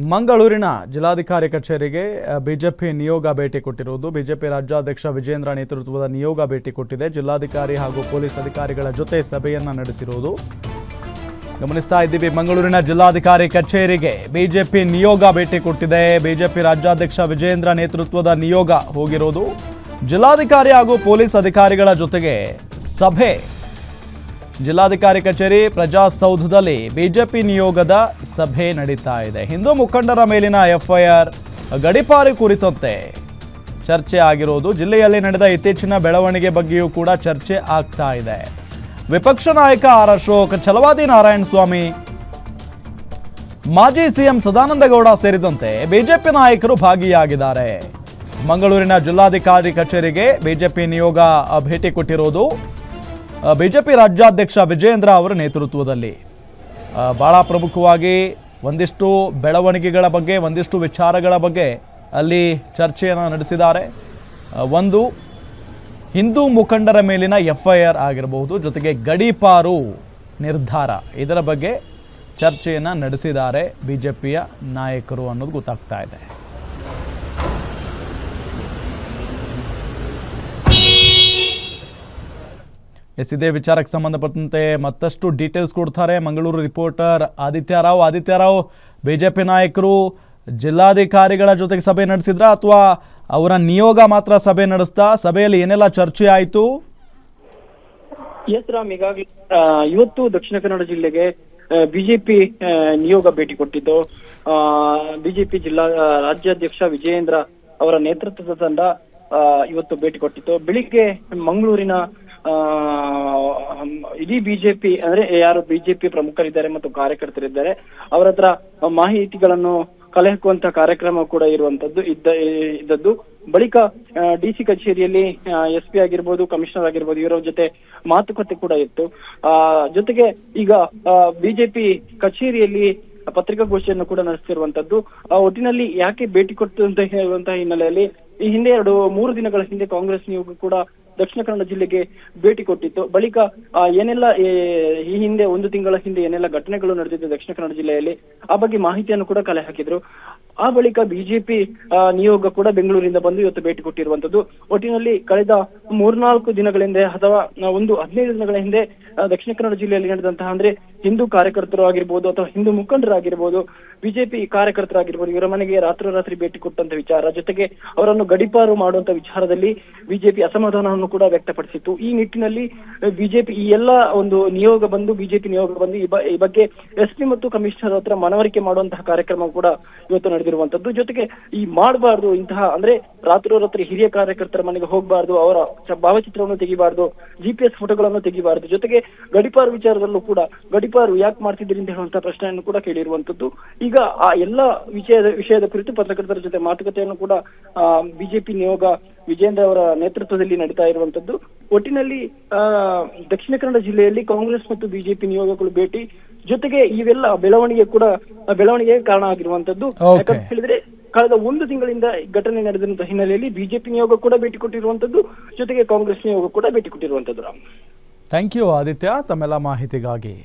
ಮಂಗಳೂರಿನ ಜಿಲ್ಲಾಧಿಕಾರಿ ಕಚೇರಿಗೆ ಬಿಜೆಪಿ ನಿಯೋಗ ಭೇಟಿ ಕೊಟ್ಟಿರುವುದು. ಬಿಜೆಪಿ ರಾಜ್ಯಾಧ್ಯಕ್ಷ ವಿಜೇಂದ್ರ ನೇತೃತ್ವದ ನಿಯೋಗ ಭೇಟಿ ಕೊಟ್ಟಿದೆ. ಜಿಲ್ಲಾಧಿಕಾರಿ ಹಾಗೂ ಪೊಲೀಸ್ ಅಧಿಕಾರಿಗಳ ಜೊತೆ ಸಭೆಯನ್ನ ನಡೆಸಿರುವುದು ಗಮನಿಸ್ತಾ ಇದ್ದೀವಿ. ಮಂಗಳೂರಿನ ಜಿಲ್ಲಾಧಿಕಾರಿ ಕಚೇರಿಗೆ ಬಿಜೆಪಿ ನಿಯೋಗ ಭೇಟಿ ಕೊಟ್ಟಿದೆ. ಬಿಜೆಪಿ ರಾಜ್ಯಾಧ್ಯಕ್ಷ ವಿಜೇಂದ್ರ ನೇತೃತ್ವದ ನಿಯೋಗ ಹೋಗಿರೋದು. ಜಿಲ್ಲಾಧಿಕಾರಿ ಹಾಗೂ ಪೊಲೀಸ್ ಅಧಿಕಾರಿಗಳ ಜೊತೆಗೆ ಸಭೆ. ಜಿಲ್ಲಾಧಿಕಾರಿ ಕಚೇರಿ ಪ್ರಜಾಸೌಧದಲ್ಲಿ ಬಿಜೆಪಿ ನಿಯೋಗದ ಸಭೆ ನಡೀತಾ ಇದೆ. ಹಿಂದೂ ಮುಖಂಡರ ಮೇಲಿನ ಎಫ್ಐಆರ್ ಗಡೀಪಾರು ಕುರಿತಂತೆ ಚರ್ಚೆ ಆಗಿರೋದು. ಜಿಲ್ಲೆಯಲ್ಲಿ ನಡೆದ ಇತ್ತೀಚಿನ ಬೆಳವಣಿಗೆ ಬಗ್ಗೆಯೂ ಕೂಡ ಚರ್ಚೆ ಆಗ್ತಾ ಇದೆ. ವಿಪಕ್ಷ ನಾಯಕ ಆರ್ ಅಶೋಕ್, ಛಲವಾದಿ ನಾರಾಯಣ ಸ್ವಾಮಿ, ಮಾಜಿ ಸಿಎಂ ಸದಾನಂದಗೌಡ ಸೇರಿದಂತೆ ಬಿಜೆಪಿ ನಾಯಕರು ಭಾಗಿಯಾಗಿದ್ದಾರೆ. ಮಂಗಳೂರಿನ ಜಿಲ್ಲಾಧಿಕಾರಿ ಕಚೇರಿಗೆ ಬಿಜೆಪಿ ನಿಯೋಗ ಭೇಟಿ ಕೊಟ್ಟಿರೋದು. ಬಿಜೆಪಿ ರಾಜ್ಯಾಧ್ಯಕ್ಷ ವಿಜೇಂದ್ರ ಅವರ ನೇತೃತ್ವದಲ್ಲಿ ಬಹಳ ಪ್ರಮುಖವಾಗಿ ಒಂದಿಷ್ಟು ಬೆಳವಣಿಗೆಗಳ ಬಗ್ಗೆ, ಒಂದಿಷ್ಟು ವಿಚಾರಗಳ ಬಗ್ಗೆ ಅಲ್ಲಿ ಚರ್ಚೆಯನ್ನು ನಡೆಸಿದ್ದಾರೆ. ಒಂದು, ಹಿಂದೂ ಮುಖಂಡರ ಮೇಲಿನ ಎಫ್ಐಆರ್ ಆಗಿರಬಹುದು, ಜೊತೆಗೆ ಗಡೀಪಾರು ನಿರ್ಧಾರ, ಇದರ ಬಗ್ಗೆ ಚರ್ಚೆಯನ್ನು ನಡೆಸಿದ್ದಾರೆ ಬಿಜೆಪಿಯ ನಾಯಕರು ಅನ್ನೋದು ಗೊತ್ತಾಗ್ತಾ ಇದೆ. ಇದೇ ವಿಚಾರಕ್ಕೆ ಸಂಬಂಧಪಟ್ಟಂತೆ ಮತ್ತಷ್ಟು ಡೀಟೇಲ್ಸ್ ಕೊಡ್ತಾರೆ ಮಂಗಳೂರು ರಿಪೋರ್ಟರ್ ಆದಿತ್ಯ ರಾವ್. ಬಿಜೆಪಿ ನಾಯಕರು ಜಿಲ್ಲಾಧಿಕಾರಿಗಳ ಜೊತೆಗೆ ಸಭೆ ನಡೆಸಿದ್ರ ಅಥವಾ ಅವರ ನಿಯೋಗ ಮಾತ್ರ ಸಭೆ ನಡೆಸ್ತಾ? ಸಭೆಯಲ್ಲಿ ಏನೆಲ್ಲ ಚರ್ಚೆ ಆಯಿತು? ಎಸ್ ರಾಮ್, ಈಗಾಗಲೇ ಇವತ್ತು ದಕ್ಷಿಣ ಕನ್ನಡ ಜಿಲ್ಲೆಗೆ ಬಿಜೆಪಿ ನಿಯೋಗ ಭೇಟಿ ಕೊಟ್ಟಿದ್ದು. ಬಿಜೆಪಿ ಜಿಲ್ಲಾ ರಾಜ್ಯಾಧ್ಯಕ್ಷ ವಿಜಯೇಂದ್ರ ಅವರ ನೇತೃತ್ವದ ತಂಡ ಇವತ್ತು ಭೇಟಿ ಕೊಟ್ಟಿತ್ತು. ಬೆಳಿಗ್ಗೆ ಮಂಗಳೂರಿನ ಇಡೀ ಬಿಜೆಪಿ ಅಂದ್ರೆ ಯಾರು ಬಿಜೆಪಿ ಪ್ರಮುಖರಿದ್ದಾರೆ ಮತ್ತು ಕಾರ್ಯಕರ್ತರಿದ್ದಾರೆ ಅವರ ಹತ್ರ ಮಾಹಿತಿಗಳನ್ನು ಕಲೆ ಹಾಕುವಂತ ಕಾರ್ಯಕ್ರಮ ಕೂಡ ಇದ್ದದ್ದು. ಬಳಿಕ ಡಿಸಿ ಕಚೇರಿಯಲ್ಲಿ ಎಸ್ ಪಿ ಆಗಿರ್ಬೋದು, ಕಮಿಷನರ್ ಆಗಿರ್ಬೋದು, ಇವರ ಜೊತೆ ಮಾತುಕತೆ ಕೂಡ ಇತ್ತು. ಜೊತೆಗೆ ಈಗ ಬಿಜೆಪಿ ಕಚೇರಿಯಲ್ಲಿ ಪತ್ರಿಕಾಗೋಷ್ಠಿಯನ್ನು ಕೂಡ ನಡೆಸ್ತಿರುವಂತದ್ದು. ಒಟ್ಟಿನಲ್ಲಿ ಯಾಕೆ ಭೇಟಿ ಕೊಟ್ಟು ಅಂತ ಹೇಳುವಂತಹ ಹಿನ್ನೆಲೆಯಲ್ಲಿ ಈ ಹಿಂದೆ 2-3 ದಿನಗಳ ಹಿಂದೆ ಕಾಂಗ್ರೆಸ್ ನಿಯೋಗ ಕೂಡ ದಕ್ಷಿಣ ಕನ್ನಡ ಜಿಲ್ಲೆಗೆ ಭೇಟಿ ಕೊಟ್ಟಿತ್ತು. ಬಳಿಕ ಏನೆಲ್ಲ ಈ ಹಿಂದೆ 1 ತಿಂಗಳ ಹಿಂದೆ ಏನೆಲ್ಲ ಘಟನೆಗಳು ನಡೆದಿದ್ದು ದಕ್ಷಿಣ ಕನ್ನಡ ಜಿಲ್ಲೆಯಲ್ಲಿ ಆ ಬಗ್ಗೆ ಮಾಹಿತಿಯನ್ನು ಕೂಡ ಕಲೆ ಹಾಕಿದ್ರು. ಆ ಬಳಿಕ ಬಿಜೆಪಿ ನಿಯೋಗ ಕೂಡ ಬೆಂಗಳೂರಿಂದ ಬಂದು ಇವತ್ತು ಭೇಟಿ ಕೊಟ್ಟಿರುವಂತದ್ದು. ಒಟ್ಟಿನಲ್ಲಿ ಕಳೆದ 3-4 ದಿನಗಳ ಹಿಂದೆ ಅಥವಾ 15 ದಿನಗಳ ಹಿಂದೆ ದಕ್ಷಿಣ ಕನ್ನಡ ಜಿಲ್ಲೆಯಲ್ಲಿ ನಡೆದಂತಹ ಅಂದ್ರೆ ಹಿಂದೂ ಕಾರ್ಯಕರ್ತರು ಆಗಿರ್ಬೋದು ಅಥವಾ ಹಿಂದೂ ಮುಖಂಡರಾಗಿರ್ಬೋದು, ಬಿಜೆಪಿ ಕಾರ್ಯಕರ್ತರಾಗಿರ್ಬೋದು, ಇವರ ಮನೆಗೆ ರಾತ್ರೋರಾತ್ರಿ ಭೇಟಿ ಕೊಟ್ಟಂತ ವಿಚಾರ, ಜೊತೆಗೆ ಅವರನ್ನು ಗಡೀಪಾರು ಮಾಡುವಂತ ವಿಚಾರದಲ್ಲಿ ಬಿಜೆಪಿ ಅಸಮಾಧಾನವನ್ನು ಕೂಡ ವ್ಯಕ್ತಪಡಿಸಿತ್ತು. ಈ ನಿಟ್ಟಿನಲ್ಲಿ ಬಿಜೆಪಿ ಈ ಎಲ್ಲ ಬಿಜೆಪಿ ನಿಯೋಗ ಬಂದು ಈ ಬಗ್ಗೆ ಎಸ್ ಪಿ ಮತ್ತು ಕಮಿಷನರ್ ಹತ್ರ ಮನವರಿಕೆ ಮಾಡುವಂತಹ ಕಾರ್ಯಕ್ರಮ ಕೂಡ ಇವತ್ತು ನಡೆದಿರುವಂತದ್ದು. ಜೊತೆಗೆ ಈ ಮಾಡಬಾರ್ದು ಇಂತಹ ಅಂದ್ರೆ ರಾತ್ರೋರಾತ್ರಿ ಹಿರಿಯ ಕಾರ್ಯಕರ್ತರ ಮನೆಗೆ ಹೋಗಬಾರ್ದು, ಅವರ ಭಾವಚಿತ್ರವನ್ನು ತೆಗಿಬಾರ್ದು, GPS ಫೋಟೋಗಳನ್ನು ತೆಗಿಬಾರ್ದು, ಜೊತೆಗೆ ಗಡೀಪಾರು ವಿಚಾರದಲ್ಲೂ ಕೂಡ ಗಡೀಪಾರು ಯಾಕೆ ಮಾಡ್ತಿದ್ದೀರಿ ಅಂತ ಹೇಳುವಂತಹ ಪ್ರಶ್ನೆಯನ್ನು ಕೂಡ ಕೇಳಿರುವಂತದ್ದು. ಈಗ ಆ ಎಲ್ಲ ವಿಷಯದ ಕುರಿತು ಪತ್ರಕರ್ತರ ಜೊತೆ ಮಾತುಕತೆಯನ್ನು ಕೂಡ ಬಿಜೆಪಿ ನಿಯೋಗ ವಿಜೇಂದ್ರ ಅವರ ನೇತೃತ್ವದಲ್ಲಿ ನಡೀತಾ ಇರುವಂತದ್ದು. ಒಟ್ಟಿನಲ್ಲಿ ದಕ್ಷಿಣ ಕನ್ನಡ ಜಿಲ್ಲೆಯಲ್ಲಿ ಕಾಂಗ್ರೆಸ್ ಮತ್ತು ಬಿಜೆಪಿ ನಿಯೋಗಗಳು ಭೇಟಿ, ಜೊತೆಗೆ ಇವೆಲ್ಲ ಬೆಳವಣಿಗೆಗೆ ಕಾರಣ ಆಗಿರುವಂತದ್ದು. ಯಾಕಂತ ಹೇಳಿದ್ರೆ ಕಳೆದ 1 ತಿಂಗಳಿಂದ ಘಟನೆ ನಡೆದಂತ ಹಿನ್ನೆಲೆಯಲ್ಲಿ ಬಿಜೆಪಿ ನಿಯೋಗ ಕೂಡ ಭೇಟಿ ಕೊಟ್ಟಿರುವಂತದ್ದು, ಜೊತೆಗೆ ಕಾಂಗ್ರೆಸ್ ನಿಯೋಗ ಕೂಡ ಭೇಟಿ ಕೊಟ್ಟಿರುವಂತದ್ದು. ರಾಮ್, ಥ್ಯಾಂಕ್ ಯು ಆದಿತ್ಯ ತಮ್ಮೆಲ್ಲ ಮಾಹಿತಿಗಾಗಿ.